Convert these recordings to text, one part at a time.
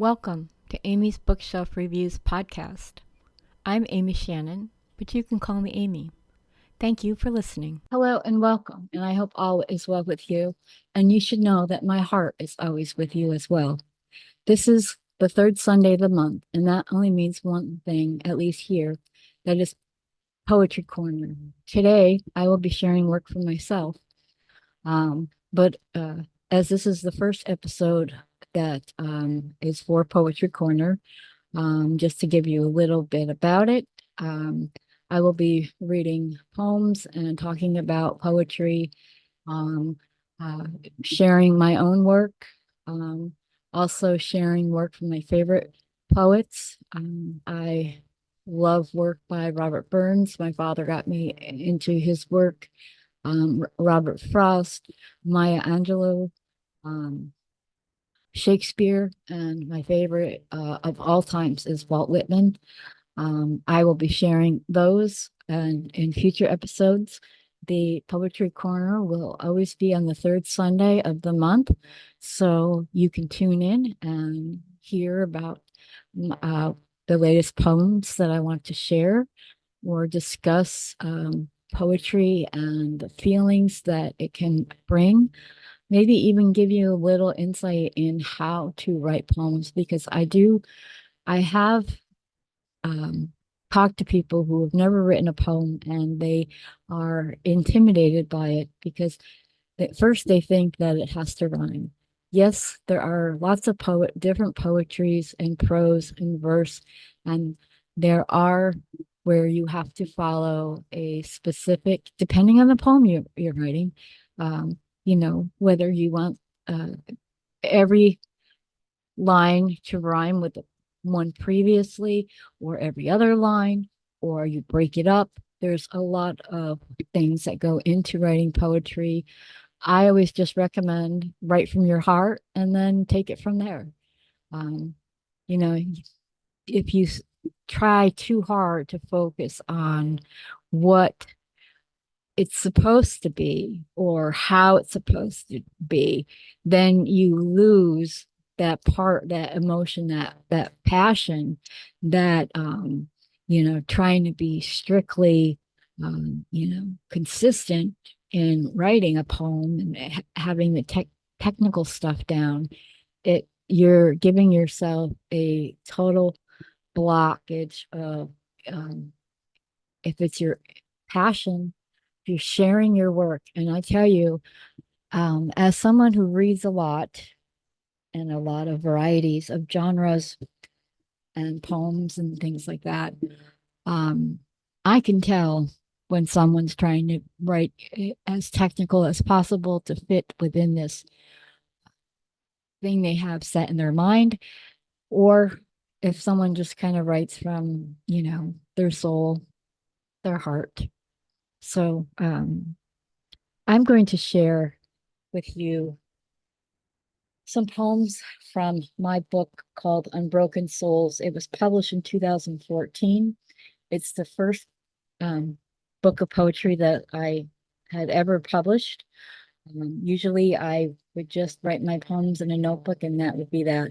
Welcome to Amy's Bookshelf Reviews podcast. I'm Amy Shannon, but you can call me Amy. Thank you for listening. Hello and welcome, and I hope all is well with you. And you should know that my heart is always with you as well. This is the third Sunday of the month, and that only means one thing, at least here, that is Poetry Corner. Today, I will be sharing work for myself. But as this is the first episode that is for Poetry Corner, just to give you a little bit about it, I will be reading poems and talking about poetry, um, uh, sharing my own work, um, also sharing work from my favorite poets. I love work by Robert Burns. My father got me into his work. Robert Frost, Maya Angelou, um, Shakespeare, and my favorite of all times is Walt Whitman. I will be sharing those and in future episodes. The Poetry Corner will always be on the third Sunday of the month, so you can tune in and hear about uh, the latest poems that I want to share or discuss poetry and the feelings that it can bring. Maybe even give you a little insight in how to write poems because I have um, talked to people who have never written a poem and they are intimidated by it because at first they think that it has to rhyme. Yes, there are lots of different poetries and prose and verse, and there are where you have to follow a specific, depending on the poem you're writing, whether you want uh, every line to rhyme with the one previously or every other line, or you break it up. There's a lot of things that go into writing poetry. I always just recommend write from your heart and then take it from there. Um, you know, if you try too hard to focus on what it's supposed to be or how it's supposed to be, then you lose that part, that emotion, that passion, that trying to be strictly consistent in writing a poem and having the technical stuff down. You're giving yourself a total blockage of if it's your passion, if you're sharing your work. And I tell you, as someone who reads a lot and a lot of varieties of genres and poems and things like that, um, I can tell when someone's trying to write as technical as possible to fit within this thing they have set in their mind, or if someone just kind of writes from, their soul, their heart. So I'm going to share with you some poems from my book called Unbroken Souls. It was published in 2014. It's the first book of poetry that I had ever published. Usually I would just write my poems in a notebook and that would be that.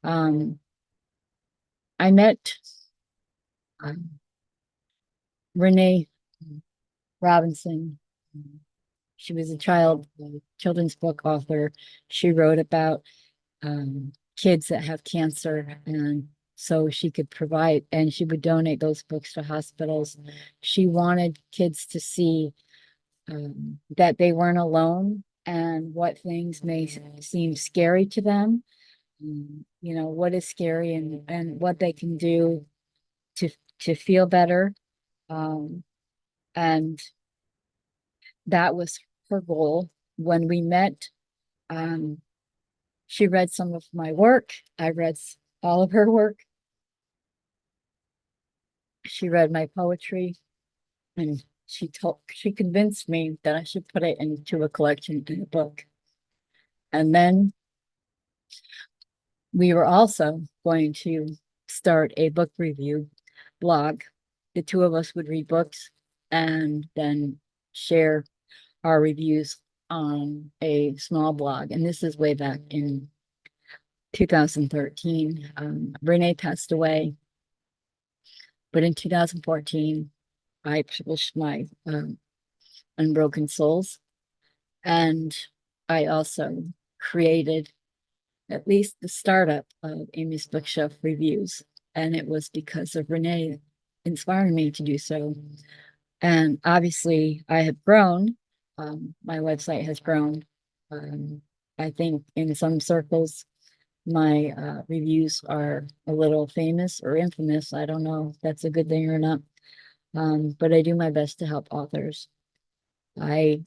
Um, I met um, Renee Robinson. She was a children's book author. She wrote about kids that have cancer, and so she could provide and she would donate those books to hospitals. She wanted kids to see that they weren't alone and what things may seem scary to them. What is scary and what they can do to feel better. Um, and that was her goal. When we met, um, she read some of my work. I read all of her work. She read my poetry and she convinced me that I should put it into a collection in a book. And then we were also going to start a book review blog. The two of us would read books and then share our reviews on a small blog. And this is way back in 2013. Renee passed away, but in 2014, I published my Unbroken Souls, and I also created at least the startup of Amy's Bookshelf Reviews, and it was because of Renee inspiring me to do so. And obviously, I have grown. My website has grown. Um, I think in some circles, my reviews are a little famous or infamous. I don't know if that's a good thing or not. But I do my best to help authors. I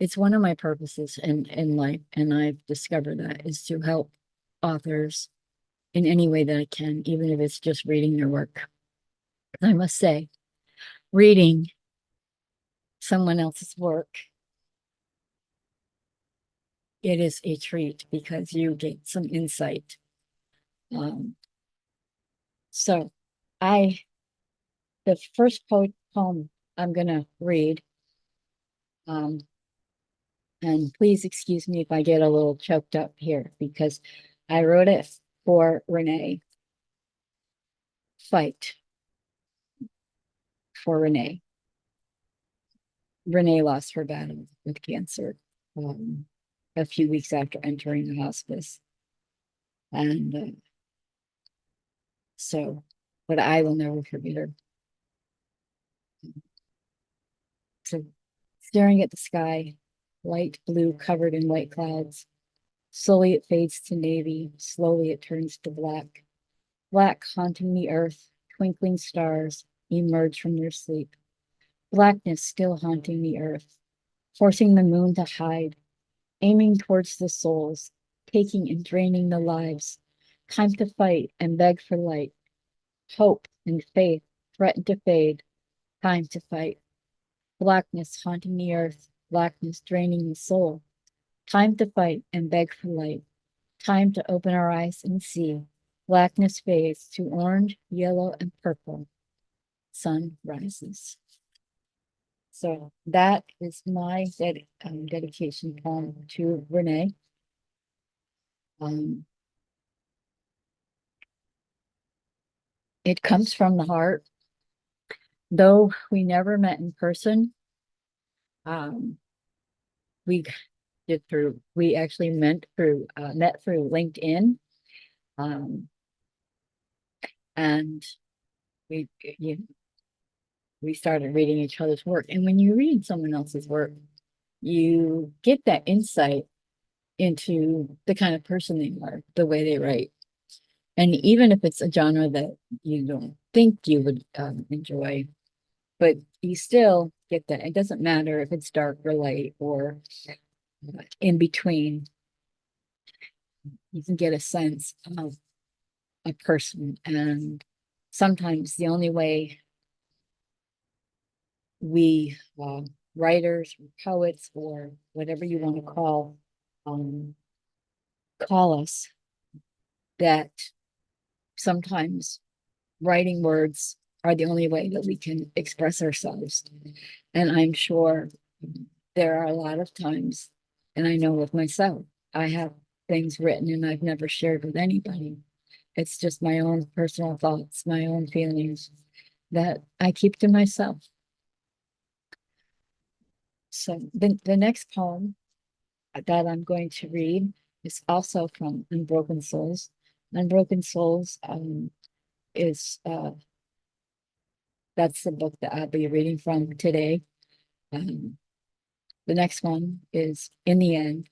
It's one of my purposes in life, and I've discovered that is to help authors in any way that I can, even if it's just reading their work. I must say, reading someone else's work, it is a treat because you get some insight. Um, so I the first poem I'm gonna read, um, and please excuse me if I get a little choked up here because I wrote it for Renee. Fight for Renee. Renee lost her battle with cancer a few weeks after entering the hospice. And so, but I will never forget her. So, staring at the sky, light blue covered in white clouds. Slowly it fades to navy, slowly it turns to black. Black haunting the earth, twinkling stars emerge from their sleep. Blackness still haunting the earth, forcing the moon to hide, aiming towards the souls, taking and draining the lives. Time to fight and beg for light. Hope and faith threaten to fade. Time to fight. Blackness haunting the earth, blackness draining the soul. Time to fight and beg for light. Time to open our eyes and see. Blackness fades to orange, yellow, and purple. Sun rises. So that is my dedication poem to Renee. Um, it comes from the heart. Though we never met in person, um, we we actually met through LinkedIn. Um, and we, you, we started reading each other's work. And when you read someone else's work, you get that insight into the kind of person they are, the way they write. And even if it's a genre that you don't think you would enjoy, but you still get that. It doesn't matter if it's dark or light or in between. You can get a sense of a person. And sometimes the only way we writers, or poets, or whatever you want to um, call us, that sometimes writing words are the only way that we can express ourselves. And I'm sure there are a lot of times, and I know with myself, I have things written and I've never shared with anybody. It's just my own personal thoughts, my own feelings that I keep to myself. So the next poem that I'm going to read is also from Unbroken Souls. Unbroken Souls is that's the book that I'll be reading from today. Um, the next one is In the End.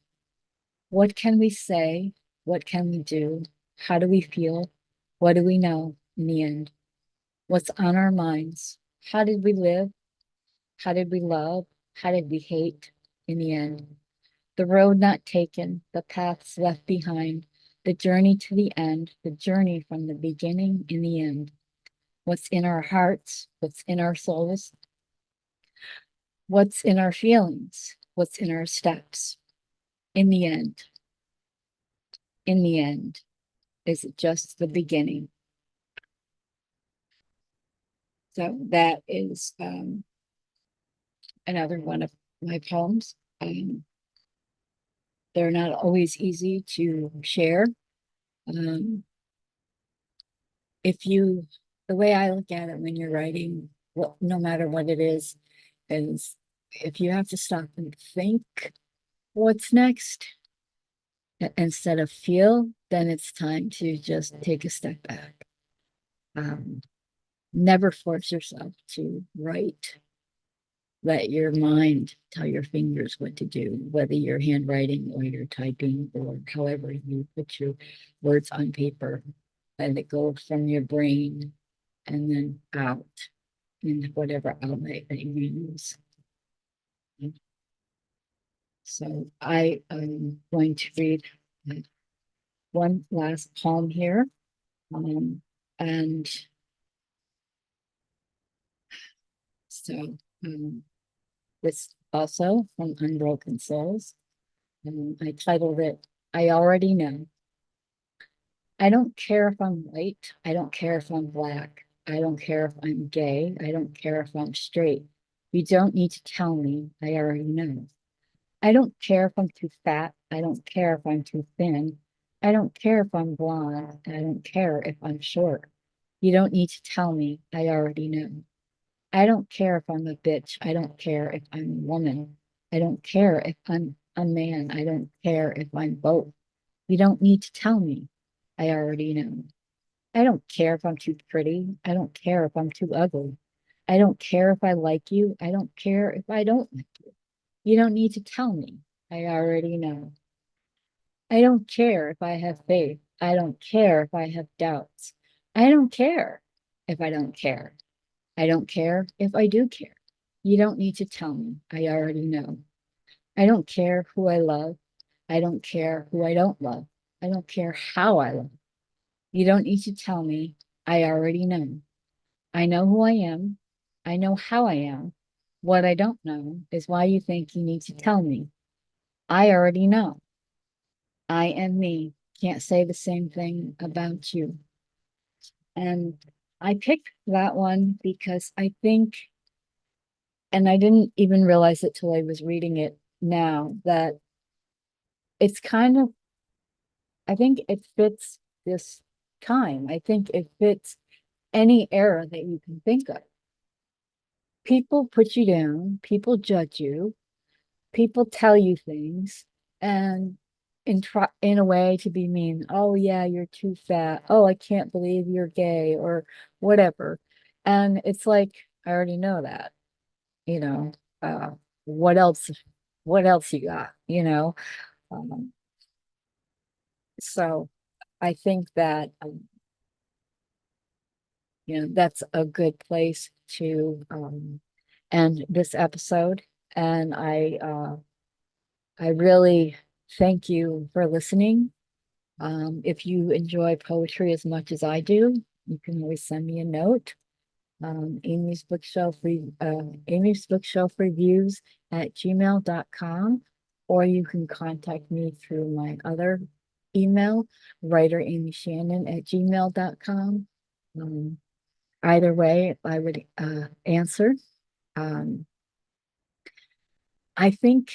What can we say? What can we do? How do we feel? What do we know in the end? What's on our minds? How did we live? How did we love? How did we hate in the end? The road not taken, the paths left behind, the journey to the end, the journey from the beginning in the end. What's in our hearts? What's in our souls? What's in our feelings? What's in our steps? In the end, in the end, is it just the beginning? So that is another one of my poems. they're not always easy to share. Um, if you, the way I look at it when you're writing, well, no matter what it is if you have to stop and think what's next instead of feel, then it's time to just take a step back. Um, Never force yourself to write. Let your mind tell your fingers what to do, whether you're handwriting or you're typing or however you put your words on paper. Let it go from your brain and then out in whatever outlet that you use. So I am going to read one last poem here. And so it's also from Unbroken Souls. I titled it, I Already Know. I don't care if I'm white. I don't care if I'm black. I don't care if I'm gay. I don't care if I'm straight. You don't need to tell me. I already know. I don't care if I'm too fat. I don't care if I'm too thin. I don't care if I'm blonde. I don't care if I'm short. You don't need to tell me. I already know. I don't care if I'm a bitch. I don't care if I'm a woman. I don't care if I'm a man. I don't care if I'm both. You don't need to tell me. I already know. I don't care if I'm too pretty. I don't care if I'm too ugly. I don't care if I like you. I don't care if I don't like you. You don't need to tell me. I already know. I don't care if I have faith. I don't care if I have doubts. I don't care if I don't care. I don't care if I do care. You don't need to tell me. I already know. I don't care who I love. I don't care who I don't love. I don't care how I love. You don't need to tell me. I already know. I know who I am. I know how I am. What I don't know is why you think you need to tell me. I already know. I am me. Can't say the same thing about you. And I picked that one because I think, and I didn't even realize it till I was reading it now, that it's kind of, I think it fits this time. I think it fits any era that you can think of. People put you down, people judge you, people tell you things, and in a way to be mean. Oh yeah, you're too fat. Oh, I can't believe you're gay or whatever. And it's like I already know that. You know, uh, what else? What else you got? Um, so I think that that's a good place to end this episode. And I really thank you for listening. If you enjoy poetry as much as I do, you can always send me a note. Amy's Bookshelf Reviews at gmail.com, or you can contact me through my other email, writer Amy Shannon at gmail.com. Um, Either way, I would answer. Um, I think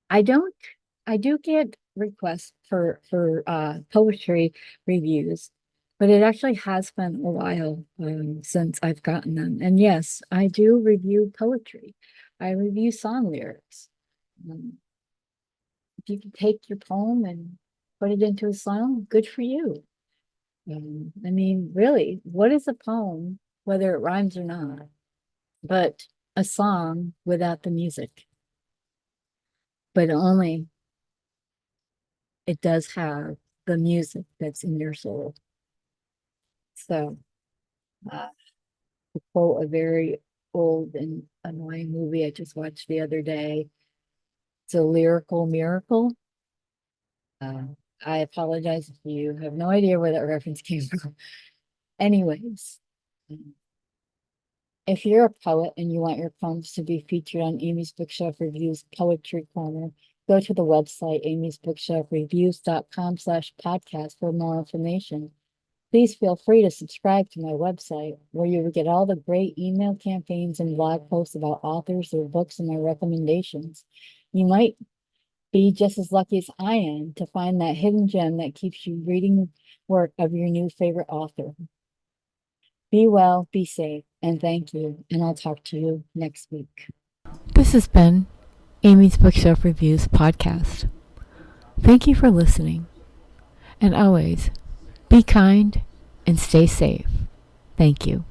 I don't. I do get requests for poetry reviews, but it actually has been a while since I've gotten them. And yes, I do review poetry. I review song lyrics. Um, if you can take your poem and put it into a song, good for you. I mean, really, what is a poem, whether it rhymes or not, but a song without the music? But only it does have the music that's in your soul. So, to quote a very old and annoying movie I just watched the other day, it's a lyrical miracle. Uh, I apologize if you have no idea where that reference came from. Anyways, if you're a poet and you want your poems to be featured on Amy's Bookshelf Reviews Poetry Corner, go to the website amysbookshelfreviews.com/podcast for more information. Please feel free to subscribe to my website, where you will get all the great email campaigns and blog posts about authors, their books, and my recommendations. You might be just as lucky as I am to find that hidden gem that keeps you reading the work of your new favorite author. Be well, be safe, and thank you. And I'll talk to you next week. This has been Amy's Bookshelf Reviews podcast. Thank you for listening. And always, be kind and stay safe. Thank you.